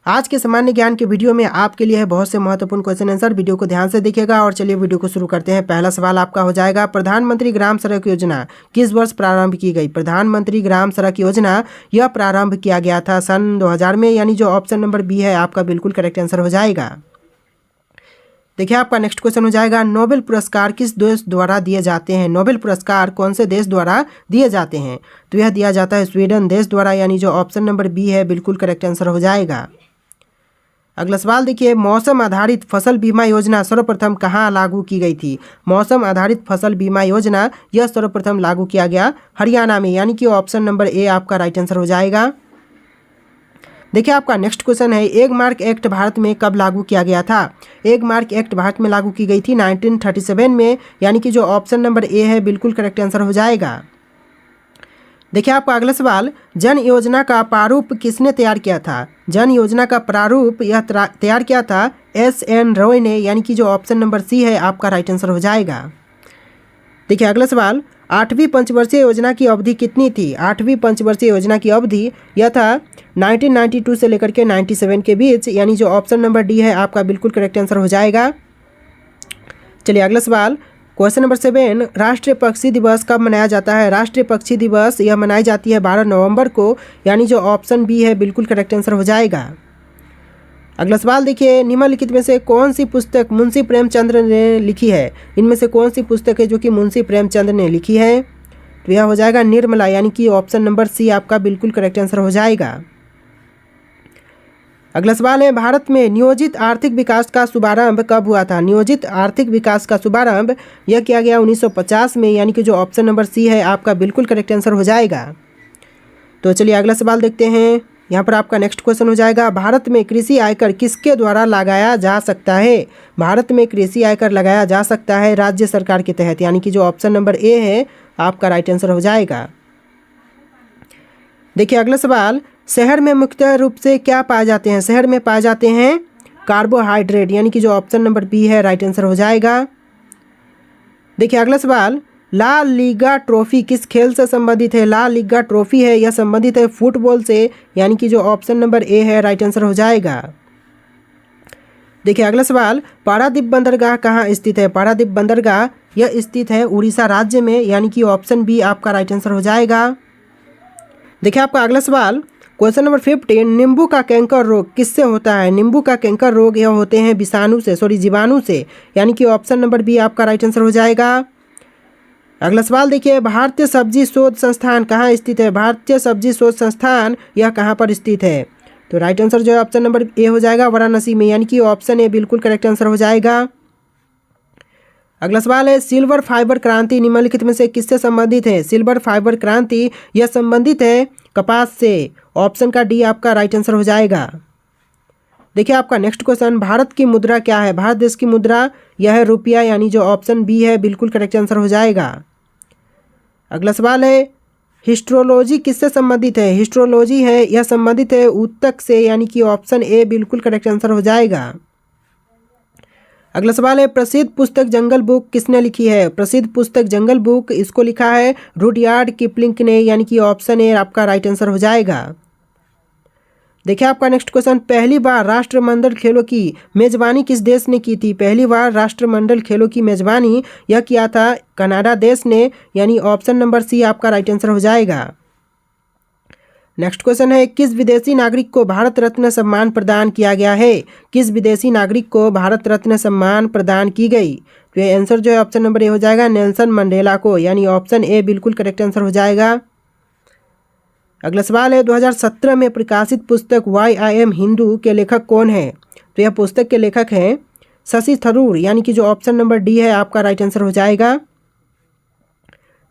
आज के सामान्य ज्ञान के वीडियो में आपके लिए है बहुत से महत्वपूर्ण क्वेश्चन आंसर। वीडियो को ध्यान से देखिएगा और चलिए वीडियो को शुरू करते हैं। पहला सवाल आपका हो जाएगा, प्रधानमंत्री ग्राम सड़क योजना किस वर्ष प्रारंभ की गई? प्रधानमंत्री ग्राम सड़क योजना यह प्रारंभ किया गया था सन 2000 में, यानी जो ऑप्शन नंबर बी है आपका बिल्कुल करेक्ट आंसर हो जाएगा। देखिए आपका नेक्स्ट क्वेश्चन हो जाएगा, नोबेल पुरस्कार किस देश द्वारा दिए जाते हैं? नोबेल पुरस्कार कौन से देश द्वारा दिए जाते हैं? तो यह दिया जाता है स्वीडन देश द्वारा, यानी जो ऑप्शन नंबर बी है बिल्कुल करेक्ट आंसर हो जाएगा। अगला सवाल देखिए, मौसम आधारित फसल बीमा योजना सर्वप्रथम कहाँ लागू की गई थी? मौसम आधारित फसल बीमा योजना यह सर्वप्रथम लागू किया गया हरियाणा में, यानी कि ऑप्शन नंबर ए आपका राइट आंसर हो जाएगा। देखिए आपका नेक्स्ट क्वेश्चन है, एग मार्क एक्ट भारत में कब लागू किया गया था? एग मार्क एक्ट भारत में लागू की गई थी 1937 में, यानी कि जो ऑप्शन नंबर ए है बिल्कुल करेक्ट आंसर हो जाएगा। देखिए आपका अगला सवाल, जन योजना का प्रारूप किसने तैयार किया था? जन योजना का प्रारूप यह तैयार किया था एस.एन. रॉय ने, यानी कि जो ऑप्शन नंबर सी है आपका राइट आंसर हो जाएगा। देखिए अगला सवाल, 8वीं पंचवर्षीय योजना की अवधि कितनी थी? 8वीं पंचवर्षीय योजना की अवधि यह था 1992 से लेकर के 97 के बीच, यानी जो ऑप्शन नंबर डी है आपका बिल्कुल करेक्ट आंसर हो जाएगा। चलिए अगला सवाल, क्वेश्चन नंबर 7, राष्ट्रीय पक्षी दिवस कब मनाया जाता है? राष्ट्रीय पक्षी दिवस यह मनाई जाती है 12 नवंबर को, यानी जो ऑप्शन बी है बिल्कुल करेक्ट आंसर हो जाएगा। अगला सवाल देखिए, निम्नलिखित में से कौन सी पुस्तक मुंशी प्रेमचंद्र ने लिखी है? इनमें से कौन सी पुस्तक है जो कि मुंशी प्रेमचंद्र ने लिखी है? तो यह हो जाएगा निर्मला, यानी कि ऑप्शन नंबर सी आपका बिल्कुल करेक्ट आंसर हो जाएगा। अगला सवाल है, भारत में नियोजित आर्थिक विकास का शुभारंभ कब हुआ था? नियोजित आर्थिक विकास का शुभारंभ यह किया गया 1950 में, यानी कि जो ऑप्शन नंबर सी है आपका बिल्कुल करेक्ट आंसर हो जाएगा। तो चलिए अगला सवाल देखते हैं। यहाँ पर आपका नेक्स्ट क्वेश्चन हो जाएगा, भारत में कृषि आयकर किसके द्वारा लगाया जा सकता है? भारत में कृषि आयकर लगाया जा सकता है राज्य सरकार के तहत, यानी कि जो ऑप्शन नंबर ए है आपका राइट आंसर हो जाएगा। देखिए अगला सवाल, शहर में मुख्य रूप से क्या पाए जाते हैं? शहर में पाए जाते हैं कार्बोहाइड्रेट, यानी कि जो ऑप्शन नंबर बी है राइट आंसर हो जाएगा। देखिए अगला सवाल, ला लीगा ट्रॉफी किस खेल से संबंधित है? ला लीगा ट्रॉफी है यह संबंधित है फुटबॉल से, यानी कि जो ऑप्शन नंबर ए है राइट आंसर हो जाएगा। देखिए अगला सवाल, पारादीप बंदरगाह कहाँ स्थित है? पारादीप बंदरगाह यह स्थित है उड़ीसा राज्य में, यानी कि ऑप्शन बी आपका राइट आंसर हो जाएगा। देखिए आपका अगला सवाल, क्वेश्चन नंबर 15, नींबू का कैंकर रोग किससे होता है? नींबू का कैंकर रोग यह होते हैं जीवाणु से, यानी कि ऑप्शन नंबर बी आपका राइट आंसर हो जाएगा। अगला सवाल देखिए, भारतीय सब्जी शोध संस्थान कहाँ स्थित है? भारतीय सब्जी शोध संस्थान यह कहाँ पर स्थित है? तो राइट आंसर जो है ऑप्शन नंबर ए हो जाएगा, वाराणसी में, यानी कि ऑप्शन ए बिल्कुल करेक्ट आंसर हो जाएगा। अगला सवाल है, सिल्वर फाइबर क्रांति निम्नलिखित में से किससे संबंधित है? सिल्वर फाइबर क्रांति यह संबंधित है कपास से, ऑप्शन का डी आपका राइट आंसर हो जाएगा। देखिए आपका नेक्स्ट क्वेश्चन, भारत की मुद्रा क्या है? भारत देश की मुद्रा यह है रुपया, यानी जो ऑप्शन बी है बिल्कुल करेक्ट आंसर हो जाएगा। अगला सवाल है, हिस्ट्रोलॉजी किससे संबंधित है? हिस्ट्रोलॉजी है यह संबंधित है ऊतक से, यानी कि ऑप्शन ए बिल्कुल करेक्ट आंसर हो जाएगा। अगला सवाल है, प्रसिद्ध पुस्तक जंगल बुक किसने लिखी है? प्रसिद्ध पुस्तक जंगल बुक इसको लिखा है रुडयार्ड किपलिंग ने, यानी कि ऑप्शन ए आपका राइट आंसर हो जाएगा। देखिए आपका नेक्स्ट क्वेश्चन, पहली बार राष्ट्रमंडल खेलों की मेजबानी किस देश ने की थी? पहली बार राष्ट्रमंडल खेलों की मेजबानी यह किया था कनाडा देश ने, यानी ऑप्शन नंबर सी आपका राइट आंसर हो जाएगा। नेक्स्ट क्वेश्चन है, किस विदेशी नागरिक को भारत रत्न सम्मान प्रदान किया गया है? किस विदेशी नागरिक को भारत रत्न सम्मान प्रदान की गई? तो ये आंसर जो है ऑप्शन नंबर ए हो जाएगा, नेल्सन मंडेला को, यानी ऑप्शन ए बिल्कुल करेक्ट आंसर हो जाएगा। अगला सवाल है, 2017 में प्रकाशित पुस्तक वाई आई एम हिंदू के लेखक कौन है? तो यह पुस्तक के लेखक हैं शशि थरूर, यानी कि जो ऑप्शन नंबर डी है आपका राइट आंसर हो जाएगा।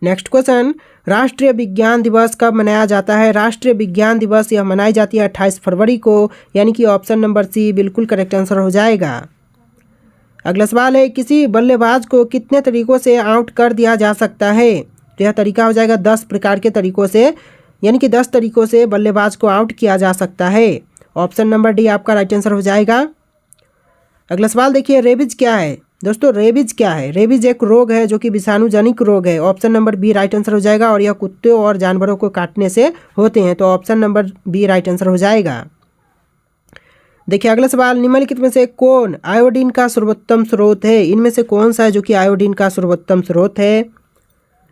नेक्स्ट क्वेश्चन, राष्ट्रीय विज्ञान दिवस कब मनाया जाता है? राष्ट्रीय विज्ञान दिवस यह मनाई जाती है 28 फरवरी को, यानी कि ऑप्शन नंबर सी बिल्कुल करेक्ट आंसर हो जाएगा। अगला सवाल है, किसी बल्लेबाज को कितने तरीकों से आउट कर दिया जा सकता है? तो यह तरीका हो जाएगा 10 प्रकार के तरीकों से, यानी कि 10 तरीकों से बल्लेबाज को आउट किया जा सकता है, ऑप्शन नंबर डी आपका राइट आंसर हो जाएगा। अगला सवाल देखिए, रेबीज क्या है? दोस्तों रेबीज क्या है? रेबीज एक रोग है जो कि विषाणु जनित रोग है, option number B right answer हो जाएगा, और यह कुत्तों और जानवरों को काटने से होते हैं, तो option number B right answer हो जाएगा। देखिए अगला सवाल, निम्नलिखित में से कौन आयोडीन का सर्वोत्तम स्रोत है? इनमें से कौन सा है जो कि आयोडीन का सर्वोत्तम स्रोत है?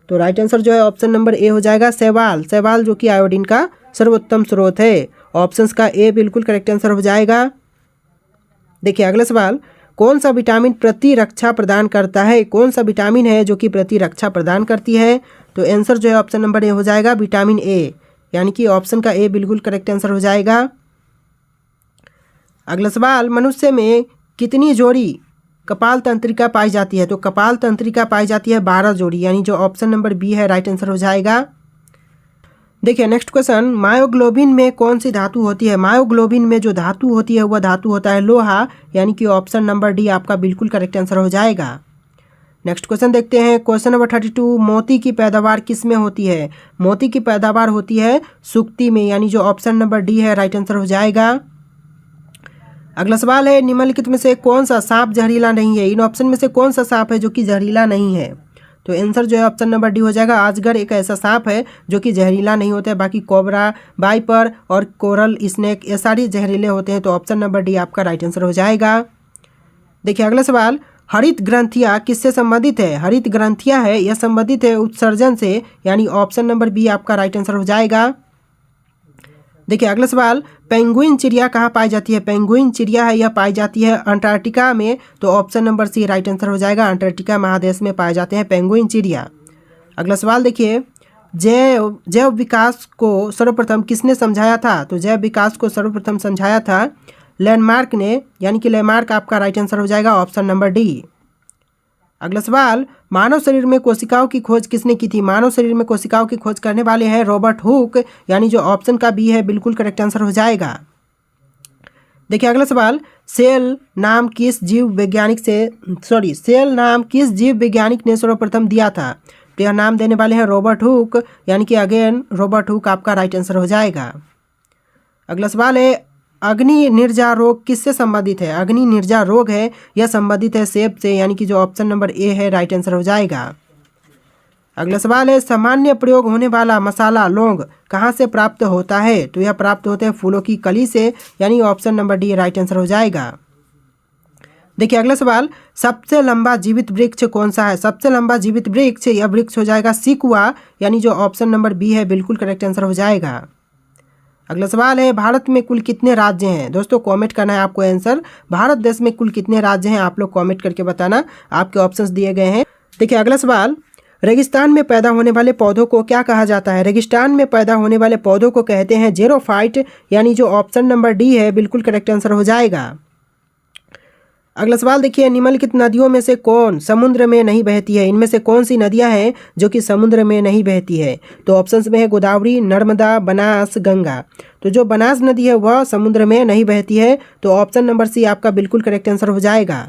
तो राइट आंसर जो है ऑप्शन नंबर ए हो जाएगा, शैवाल। शैवाल जो कि आयोडीन का सर्वोत्तम स्रोत है। ऑप्शंस का ए बिल्कुल करेक्ट आंसर हो जाएगा। देखिए अगला सवाल, कौन सा विटामिन प्रतिरक्षा प्रदान करता है? कौन सा विटामिन है जो कि प्रतिरक्षा प्रदान करती है? तो आंसर जो है ऑप्शन नंबर ए हो जाएगा, विटामिन ए, यानी कि ऑप्शन का ए बिल्कुल करेक्ट आंसर हो जाएगा। अगला सवाल, मनुष्य में कितनी जोड़ी कपाल तंत्रिका पाई जाती है? तो कपाल तंत्रिका पाई जाती है 12 जोड़ी, यानी जो ऑप्शन नंबर बी है राइट आंसर हो जाएगा। देखिए नेक्स्ट क्वेश्चन, मायोग्लोबिन में कौन सी धातु होती है? मायोग्लोबिन में जो धातु होती है वह धातु होता है लोहा, यानी कि ऑप्शन नंबर डी आपका बिल्कुल करेक्ट आंसर हो जाएगा। नेक्स्ट क्वेश्चन देखते हैं, क्वेश्चन नंबर 32, मोती की पैदावार किस में होती है? मोती की पैदावार होती है सुक्ति में, यानी जो ऑप्शन नंबर डी है राइट आंसर हो जाएगा। अगला सवाल है, निम्नलिखित में से कौन सा सांप जहरीला नहीं है? इन ऑप्शन में से कौन सा सांप है जो कि जहरीला नहीं है? तो आंसर जो है ऑप्शन नंबर डी हो जाएगा, अजगर एक ऐसा सांप है जो कि जहरीला नहीं होता है। बाकी कोबरा, वाइपर और कोरल स्नेक ये सारी जहरीले होते हैं। तो ऑप्शन नंबर डी आपका राइट आंसर हो जाएगा। देखिए अगला सवाल, हरित ग्रंथियाँ किससे संबंधित है? हरित ग्रंथियाँ है यह संबंधित है उत्सर्जन से, यानी ऑप्शन नंबर बी आपका राइट आंसर हो जाएगा। देखिए अगला सवाल, पेंगुइन चिड़िया कहाँ पाई जाती है? पेंगुइन चिड़िया है यह पाई जाती है अंटार्कटिका में। तो option number C right answer हो जाएगा, अंटार्कटिका महादेश में पाए जाते हैं पेंगुइन चिड़िया। अगला सवाल देखिए, जैव विकास को सर्वप्रथम किसने समझाया था? तो जैव विकास को सर्वप्रथम समझाया था लैंडमार्क ने, यानी कि लैंडमार्क आपका राइट आंसर हो जाएगा, ऑप्शन नंबर डी। अगला सवाल, मानव शरीर में कोशिकाओं की खोज किसने की थी? मानव शरीर में कोशिकाओं की खोज करने वाले हैं रॉबर्ट हुक, यानी जो ऑप्शन का बी है बिल्कुल करेक्ट आंसर हो जाएगा। देखिए अगला सवाल, सेल नाम किस जीव वैज्ञानिक ने सर्वप्रथम दिया था? तो यह नाम देने वाले हैं रॉबर्ट हुक, यानी कि अगेन रॉबर्ट हुक आपका राइट आंसर हो जाएगा। अगला सवाल है, अग्नि निर्जा रोग किससे संबंधित है? अग्नि निर्जा रोग है यह संबंधित है सेब से, यानी कि जो ऑप्शन नंबर ए है राइट आंसर हो जाएगा। अगला सवाल है, सामान्य प्रयोग होने वाला मसाला लौंग कहाँ से प्राप्त होता है? तो यह प्राप्त होते हैं फूलों की कली से, यानी option number D right answer हो जाएगा। देखिए अगला सवाल, सबसे लंबा जीवित वृक्ष कौन सा है? सबसे लंबा जीवित वृक्ष, यह वृक्ष हो जाएगा सिकुआ, यानी जो ऑप्शन नंबर बी है बिल्कुल करेक्ट आंसर हो जाएगा। अगला सवाल है, भारत में कुल कितने राज्य हैं? दोस्तों कमेंट करना है आपको आंसर, भारत देश में कुल कितने राज्य हैं आप लोग कमेंट करके बताना, आपके ऑप्शंस दिए गए हैं। देखिए अगला सवाल, रेगिस्तान में पैदा होने वाले पौधों को क्या कहा जाता है? रेगिस्तान में पैदा होने वाले पौधों को कहते हैं जेरोफाइट, यानी जो ऑप्शन नंबर डी है बिल्कुल करेक्ट आंसर हो जाएगा। अगला सवाल देखिए, निम्नलिखित नदियों में से कौन समुद्र में नहीं बहती है? इनमें से कौन सी नदियां हैं जो कि समुद्र में नहीं बहती है? तो ऑप्शंस में है गोदावरी, नर्मदा, बनास, गंगा। तो जो बनास नदी है वह समुद्र में नहीं बहती है। तो ऑप्शन नंबर सी आपका बिल्कुल करेक्ट आंसर हो जाएगा।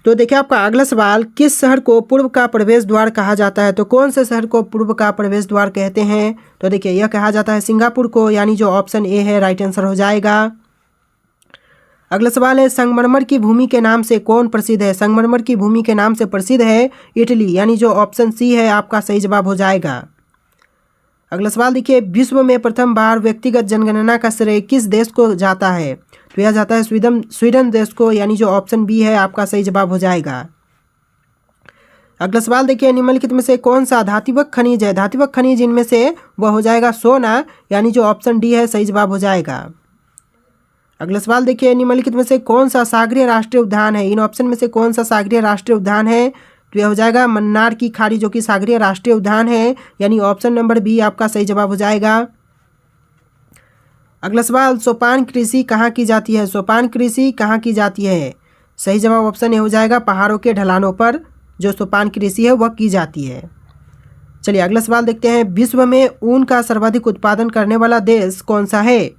तो देखिए आपका अगला सवाल, किस शहर को पूर्व का प्रवेश द्वार कहा जाता है? तो कौन से शहर को पूर्व का प्रवेश द्वार कहते हैं? तो देखिए यह कहा जाता है सिंगापुर को, यानी जो ऑप्शन ए है राइट आंसर हो जाएगा। अगला सवाल है, संगमरमर की भूमि के नाम से कौन प्रसिद्ध है? संगमरमर की भूमि के नाम से प्रसिद्ध है इटली, यानी जो ऑप्शन सी है आपका सही जवाब हो जाएगा। अगला सवाल देखिए, विश्व में प्रथम बार व्यक्तिगत जनगणना का श्रेय किस देश को जाता है? तो यह जाता है स्वीडन देश को, यानी जो ऑप्शन बी है आपका सही जवाब हो जाएगा। अगला सवाल देखिए, निम्नलिखित में से कौन सा धात्विक खनिज है? धात्विक खनिज इनमें से वह हो जाएगा सोना, यानी जो ऑप्शन डी है सही जवाब हो जाएगा। अगला सवाल देखिए, निम्नलिखित में से कौन सा सागरीय राष्ट्रीय उद्यान है? इन ऑप्शन में से कौन सा सागरीय राष्ट्रीय उद्यान है? तो यह हो जाएगा मन्नार की खाड़ी, जो कि सागरीय राष्ट्रीय उद्यान है, यानी ऑप्शन नंबर बी आपका सही जवाब हो जाएगा। अगला सवाल, सोपान कृषि कहाँ की जाती है? सोपान कृषि कहाँ की जाती है? सही जवाब ऑप्शन ए हो जाएगा, पहाड़ों के ढलानों पर जो सोपान कृषि है वह की जाती है। चलिए अगला सवाल देखते हैं, विश्व में ऊन का सर्वाधिक उत्पादन करने वाला देश कौन सा है?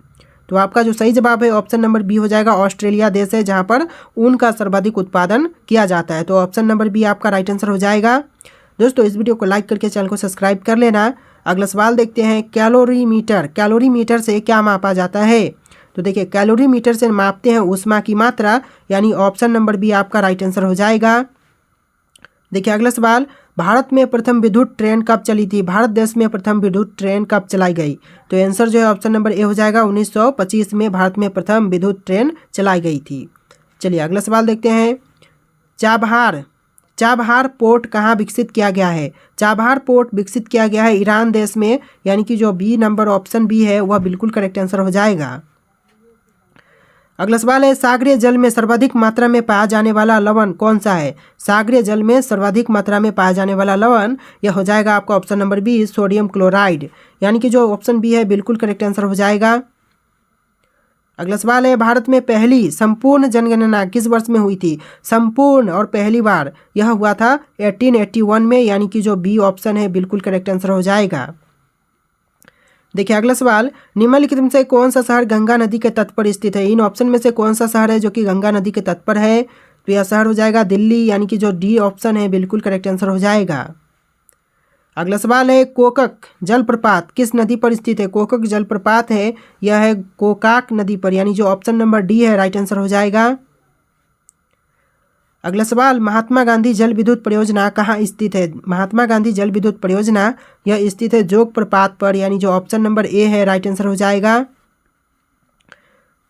तो आपका जो सही जवाब है ऑप्शन नंबर बी हो जाएगा, ऑस्ट्रेलिया देश है जहां पर ऊन का सर्वाधिक उत्पादन किया जाता है। तो ऑप्शन नंबर बी आपका राइट आंसर हो जाएगा। दोस्तों इस वीडियो को लाइक करके चैनल को सब्सक्राइब कर लेना। अगला सवाल देखते हैं, कैलोरीमीटर से क्या मापा जाता है? तो देखिए कैलोरीमीटर से मापते हैं ऊष्मा की मात्रा, यानी ऑप्शन नंबर बी आपका राइट आंसर हो जाएगा। देखिए अगला सवाल, भारत में प्रथम विद्युत ट्रेन कब चली थी? भारत देश में प्रथम विद्युत ट्रेन कब चलाई गई? तो आंसर जो है ऑप्शन नंबर ए हो जाएगा, 1925 में भारत में प्रथम विद्युत ट्रेन चलाई गई थी। चलिए अगला सवाल देखते हैं। चाबहार पोर्ट कहाँ विकसित किया गया है? चाबहार पोर्ट विकसित किया गया है ईरान देश में, यानी कि जो बी नंबर ऑप्शन बी है वह बिल्कुल करेक्ट आंसर हो जाएगा। अगला सवाल है, सागरीय जल में सर्वाधिक मात्रा में पाया जाने वाला लवण कौन सा है? सागरीय जल में सर्वाधिक मात्रा में पाया जाने वाला लवण यह हो जाएगा आपका option number B, sodium chloride, यानी कि जो ऑप्शन बी है बिल्कुल करेक्ट आंसर हो जाएगा। अगला सवाल है, भारत में पहली संपूर्ण जनगणना किस वर्ष में हुई थी? संपूर्ण और पहली बार यह हुआ था 1881 में, यानी कि जो बी ऑप्शन है बिल्कुल करेक्ट आंसर हो जाएगा। देखिए अगला सवाल, निम्नलिखित में से कौन सा शहर गंगा नदी के तट पर स्थित है? इन ऑप्शन में से कौन सा शहर है जो कि गंगा नदी के तट पर है? तो यह शहर हो जाएगा दिल्ली, यानी कि जो डी ऑप्शन है बिल्कुल करेक्ट आंसर हो जाएगा। अगला सवाल है, कोकक जलप्रपात किस नदी पर स्थित है? कोकक जलप्रपात है यह है कोकाक नदी पर, यानी जो ऑप्शन नंबर डी है राइट आंसर हो जाएगा। अगला सवाल, महात्मा गांधी जल विद्युत परियोजना कहाँ स्थित है? महात्मा गांधी जल विद्युत परियोजना यह स्थित है जोग प्रपात पर, यानी जो ऑप्शन नंबर ए है राइट आंसर हो जाएगा।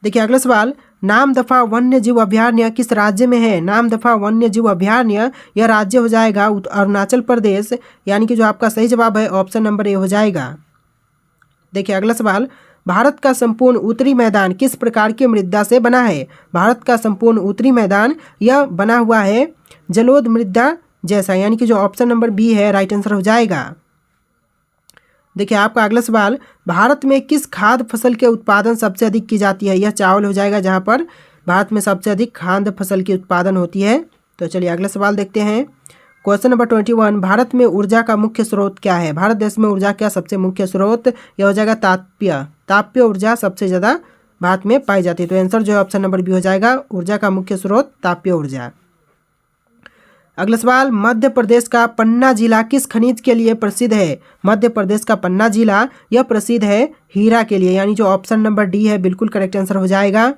देखिए अगला सवाल, नामदफा वन्य जीव अभयारण्य किस राज्य में है? नामदफा वन्य जीव अभयारण्य यह राज्य हो जाएगा अरुणाचल प्रदेश, यानी कि जो आपका सही जवाब है ऑप्शन नंबर ए हो जाएगा। देखिए अगला सवाल, भारत का संपूर्ण उत्तरी मैदान किस प्रकार की मृदा से बना है? भारत का संपूर्ण उत्तरी मैदान यह बना हुआ है जलोढ़ मृदा जैसा, यानी कि जो ऑप्शन नंबर बी है राइट आंसर हो जाएगा। देखिए आपका अगला सवाल, भारत में किस खाद्य फसल के उत्पादन सबसे अधिक की जाती है? यह चावल हो जाएगा, जहां पर भारत में सबसे अधिक खाद्य फसल की उत्पादन होती है। तो चलिए अगला सवाल देखते हैं। क्वेश्चन नंबर 21, भारत में ऊर्जा का मुख्य स्रोत क्या है? भारत देश में ऊर्जा क्या सबसे मुख्य स्रोत? यह हो जाएगा ताप्य ऊर्जा सबसे ज़्यादा भारत में पाई जाती है। तो आंसर जो है ऑप्शन नंबर बी हो जाएगा, ऊर्जा का मुख्य स्रोत ताप्य ऊर्जा। अगला सवाल, मध्य प्रदेश का पन्ना जिला किस खनिज के लिए प्रसिद्ध है? मध्य प्रदेश का पन्ना जिला यह प्रसिद्ध है हीरा के लिए, यानी जो ऑप्शन नंबर डी है बिल्कुल करेक्ट आंसर हो जाएगा।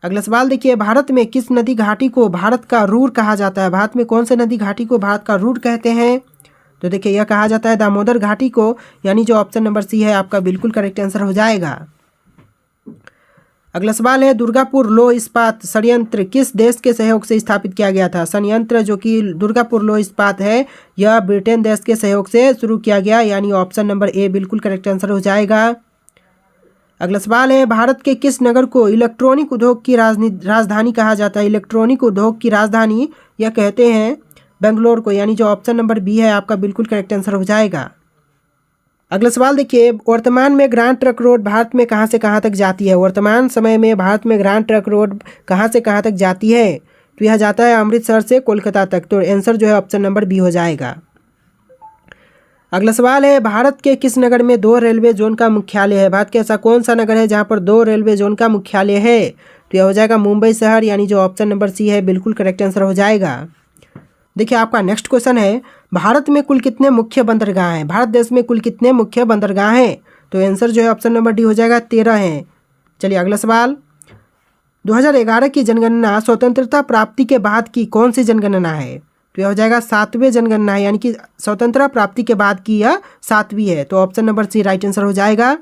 अगला सवाल देखिए, भारत में किस नदी घाटी को भारत का रूर कहा जाता है? भारत में कौन से नदी घाटी को भारत का रूर कहते हैं? तो देखिए यह कहा जाता है दामोदर घाटी को, यानी जो ऑप्शन नंबर सी है आपका बिल्कुल करेक्ट आंसर हो जाएगा। अगला सवाल है, दुर्गापुर लौह इस्पात संयंत्र किस देश के सहयोग से स्थापित किया गया था? संयंत्र जो कि दुर्गापुर लौह इस्पात है यह ब्रिटेन देश के सहयोग से शुरू किया गया, यानी ऑप्शन नंबर ए बिल्कुल करेक्ट आंसर हो जाएगा। अगला सवाल है, भारत के किस नगर को इलेक्ट्रॉनिक उद्योग की राजधानी कहा जाता है? इलेक्ट्रॉनिक उद्योग की राजधानी यह कहते हैं बेंगलोर को, यानी जो ऑप्शन नंबर बी है आपका बिल्कुल करेक्ट आंसर हो जाएगा। अगला सवाल देखिए, वर्तमान में ग्रांड ट्रक रोड भारत में कहाँ से कहाँ तक जाती है? वर्तमान समय में भारत में ग्रांड ट्रक रोड कहाँ से कहाँ तक जाती है? तो यह जाता है अमृतसर से कोलकाता तक। तो आंसर जो है ऑप्शन नंबर बी हो जाएगा। अगला सवाल है, भारत के किस नगर में 2 रेलवे जोन का मुख्यालय है? भारत के ऐसा कौन सा नगर है जहाँ पर 2 रेलवे जोन का मुख्यालय है? तो यह हो जाएगा मुंबई शहर, यानी जो ऑप्शन नंबर सी है बिल्कुल करेक्ट आंसर हो जाएगा। देखिए आपका नेक्स्ट क्वेश्चन है, भारत में कुल कितने मुख्य बंदरगाह हैं? भारत देश में कुल कितने मुख्य बंदरगाह हैं? तो आंसर जो है ऑप्शन नंबर डी हो जाएगा, 13 हैं। चलिए अगला सवाल, 2011 की जनगणना स्वतंत्रता प्राप्ति के बाद की कौन सी जनगणना है? तो यह हो जाएगा 7वें जनगणना है, यानी कि स्वतंत्रता प्राप्ति के बाद की यह 7वीं है। तो option number C right answer हो जाएगा।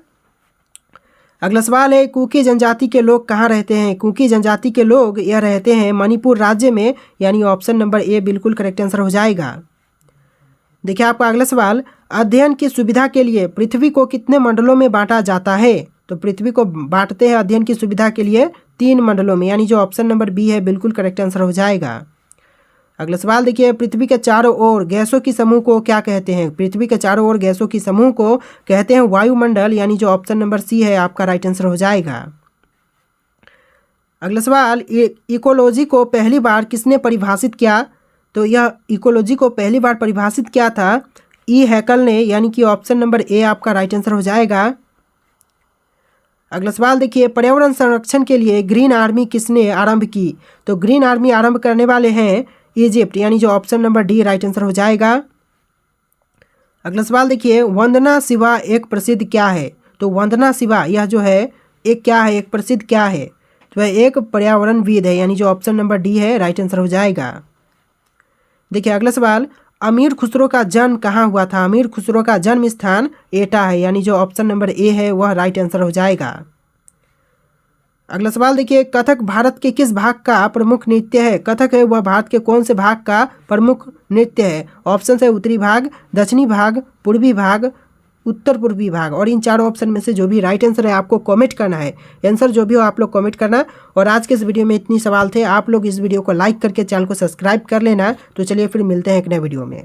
अगला सवाल है, कुकी जनजाति के लोग कहाँ रहते हैं? कुकी जनजाति के लोग यह रहते हैं मणिपुर राज्य में, यानी ऑप्शन नंबर ए बिल्कुल करेक्ट आंसर हो जाएगा। देखिए आपका अगला सवाल, अध्ययन की सुविधा के लिए पृथ्वी को कितने मंडलों में बांटा जाता है? तो पृथ्वी को बांटते हैं अध्ययन की सुविधा के लिए 3 मंडलों में, यानी जो ऑप्शन नंबर बी है बिल्कुल करेक्ट आंसर हो जाएगा। अगला सवाल देखिए, पृथ्वी के चारों ओर गैसों की समूह को क्या कहते हैं? पृथ्वी के चारों ओर गैसों की समूह को कहते हैं वायुमंडल, यानी जो ऑप्शन नंबर सी है आपका राइट आंसर हो जाएगा। अगला सवाल, इकोलॉजी को पहली बार किसने परिभाषित किया? तो यह इकोलॉजी को पहली बार परिभाषित किया था ई हैकल ने, यानी कि ऑप्शन नंबर ए आपका राइट आंसर हो जाएगा। अगला सवाल देखिए, पर्यावरण संरक्षण के लिए ग्रीन आर्मी किसने आरंभ की? तो ग्रीन आर्मी आरंभ करने वाले हैं इजिप्ट, यानी जो option number D right answer हो जाएगा। अगला सवाल देखिए, वंदना शिवा एक प्रसिद्ध क्या है? तो वंदना शिवा यह जो है एक क्या है, एक प्रसिद्ध क्या है? तो वह एक पर्यावरणविद है, यानी जो ऑप्शन नंबर डी है राइट आंसर हो जाएगा। देखिए अगला सवाल, अमीर खुसरो का जन्म कहाँ हुआ था? अमीर खुसरो का जन्म स्थान एटा है, यानी जो ऑप्शन नंबर ए है वह राइट आंसर हो जाएगा। अगला सवाल देखिए, कथक भारत के किस भाग का प्रमुख नृत्य है? कथक है वह भारत के कौन से भाग का प्रमुख नृत्य है? ऑप्शन है उत्तरी भाग, दक्षिणी भाग, पूर्वी भाग, उत्तर पूर्वी भाग। और इन चारों ऑप्शन में से जो भी राइट आंसर है आपको कमेंट करना है। आंसर जो भी हो आप लोग कमेंट करना। और आज के इस वीडियो में इतनी सवाल थे। आप लोग इस वीडियो को लाइक करके चैनल को सब्सक्राइब कर लेना। तो चलिए फिर मिलते हैं एक नए वीडियो में।